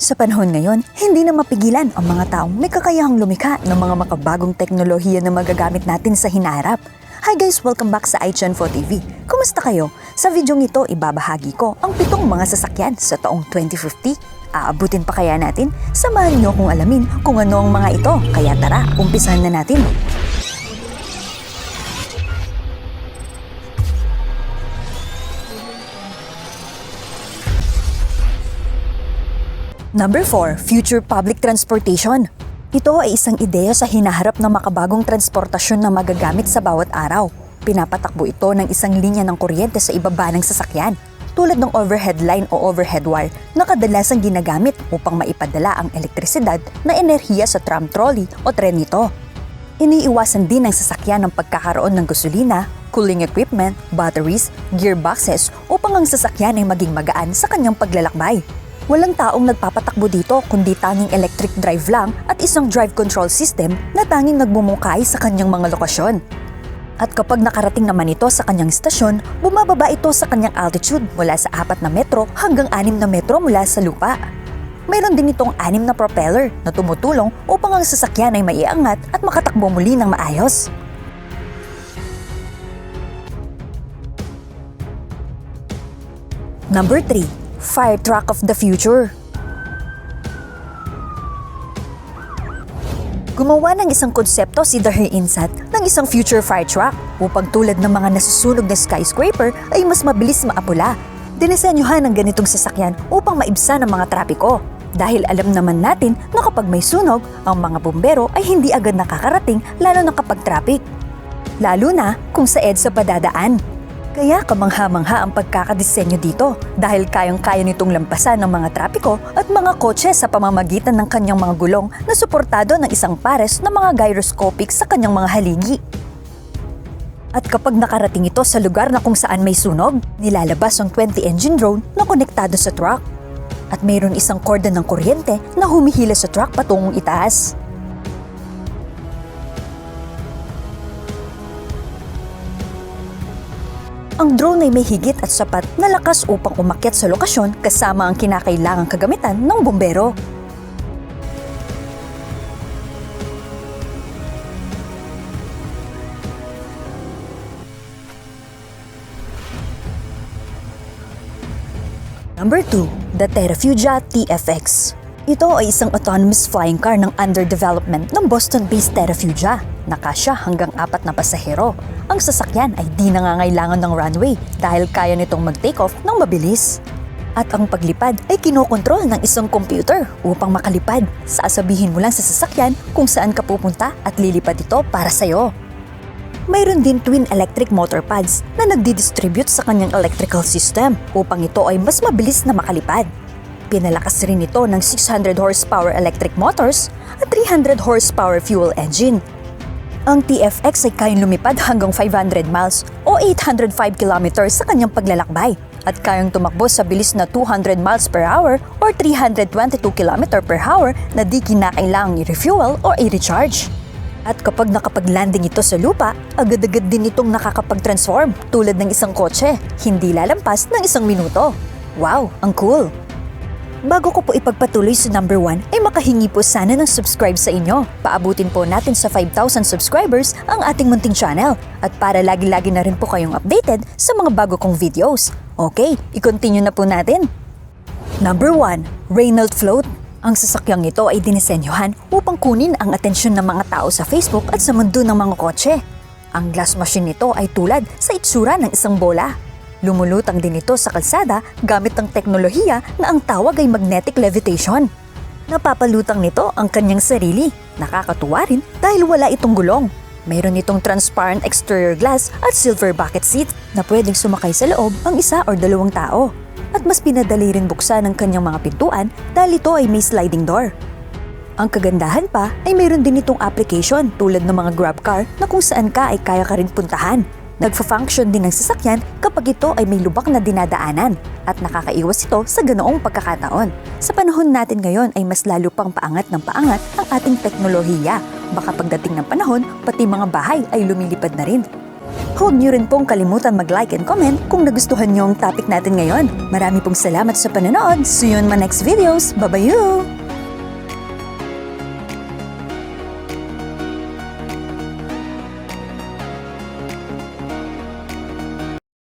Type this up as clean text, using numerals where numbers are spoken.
Sa panahon ngayon, hindi na mapigilan ang mga taong may kakayahang lumikha ng mga makabagong teknolohiya na magagamit natin sa hinaharap. Hi guys! Welcome back sa iChanFo TV. Kumusta kayo? Sa videong ito, ibabahagi ko ang 7 mga sasakyan sa taong 2050. Aabutin pa kaya natin? Samahan niyo kung alamin kung ano ang mga ito. Kaya tara, umpisahan na natin. Number 4. Future Public Transportation. Ito ay isang ideya sa hinaharap ng makabagong transportasyon na magagamit sa bawat araw. Pinapatakbo ito ng isang linya ng kuryente sa ibaba ng sasakyan, tulad ng overhead line o overhead wire na kadalasang ginagamit upang maipadala ang elektrisidad na enerhiya sa tram trolley o tren nito. Iniiwasan din ng sasakyan ang pagkakaroon ng gasolina, cooling equipment, batteries, gearboxes upang ang sasakyan ay maging magaan sa kanyang paglalakbay. Walang taong nagpapatakbo dito kundi tanging electric drive lang at isang drive control system na tanging nagmumungkahi sa kanyang mga lokasyon. At kapag nakarating naman ito sa kanyang istasyon, bumababa ito sa kanyang altitude mula sa 4 na metro hanggang 6 na metro mula sa lupa. Mayroon din itong 6 na propeller na tumutulong upang ang sasakyan ay maiangat at makatakbo muli ng maayos. Number 3. Fire Truck of the Future. Gumawa ng isang konsepto si Daher Inset ng isang future fire truck upang tulad ng mga nasusunog na skyscraper ay mas mabilis maapula. Dinisenyuhan ng ganitong sasakyan upang maibsan ang mga trapiko. Dahil alam naman natin na kapag may sunog, ang mga bumbero ay hindi agad nakakarating lalo na kapag traffic. Lalo na kung sa EDSA padadaan. Kaya kamangha-mangha ang pagkakadisenyo dito dahil kayang-kaya nitong lampasan ng mga trapiko at mga kotse sa pamamagitan ng kanyang mga gulong na suportado ng isang pares na mga gyroscopic sa kanyang mga haligi. At kapag nakarating ito sa lugar na kung saan may sunog, nilalabas ang 20-engine drone na konektado sa truck. At mayroon isang korda ng kuryente na humihila sa truck patungong itaas. Ang drone ay may higit at sapat na lakas upang umakyat sa lokasyon kasama ang kinakailangang kagamitan ng bumbero. Number 2. The Terrafugia TFX. Ito ay isang autonomous flying car ng under development ng Boston-based Terrafugia. Nakasya hanggang 4 na pasahero. Ang sasakyan ay di nangangailangan ng runway dahil kaya nitong mag-take off ng mabilis. At ang paglipad ay kinokontrol ng isang computer upang makalipad. Sasabihin mo lang sa sasakyan kung saan ka pupunta at lilipad ito para sa'yo. Mayroon din twin electric motor pads na nagdi-distribute sa kanyang electrical system upang ito ay mas mabilis na makalipad. Pinalakas rin ito ng 600 horsepower electric motors at 300 horsepower fuel engine. Ang TFX ay kayang lumipad hanggang 500 miles o 805 kilometers sa kanyang paglalakbay at kayang tumakbo sa bilis na 200 miles per hour or 322 km per hour na di kinakailangang i-refuel o i-recharge. At kapag nakapag-landing ito sa lupa, agad-agad din itong nakakapag-transform tulad ng isang kotse, hindi lalampas ng 1 minuto. Wow, ang cool! Bago ko po ipagpatuloy sa number 1 ay makahingi po sana ng subscribe sa inyo. Paabutin po natin sa 5,000 subscribers ang ating munting channel at para lagi-lagi na rin po kayong updated sa mga bago kong videos. Okay, i-continue na po natin. Number 1. Renault Float. Ang sasakyang ito ay dinisenyohan upang kunin ang atensyon ng mga tao sa Facebook at sa mundo ng mga kotse. Ang glass machine nito ay tulad sa itsura ng isang bola. Lumulutang din ito sa kalsada gamit ang teknolohiya na ang tawag ay magnetic levitation. Napapalutang nito ang kanyang sarili. Nakakatuwa rin dahil wala itong gulong. Mayroon itong transparent exterior glass at silver bucket seat na pwedeng sumakay sa loob ang 1 or 2 tao. At mas pinadali rin buksan ang kanyang mga pintuan dahil ito ay may sliding door. Ang kagandahan pa ay mayroon din itong application tulad ng mga grab car na kung saan ka ay kaya ka rin puntahan. Nagfa-function din ng sasakyan kapag ito ay may lubak na dinadaanan at nakakaiwas ito sa ganoong pagkakataon. Sa panahon natin ngayon ay mas lalo pang paangat ng paangat ang ating teknolohiya. Baka pagdating ng panahon, pati mga bahay ay lumilipad na rin. Huwag niyo rin pong kalimutan mag-like and comment kung nagustuhan niyo ang topic natin ngayon. Marami pong salamat sa panonood. See you in my next videos. Bye-bye!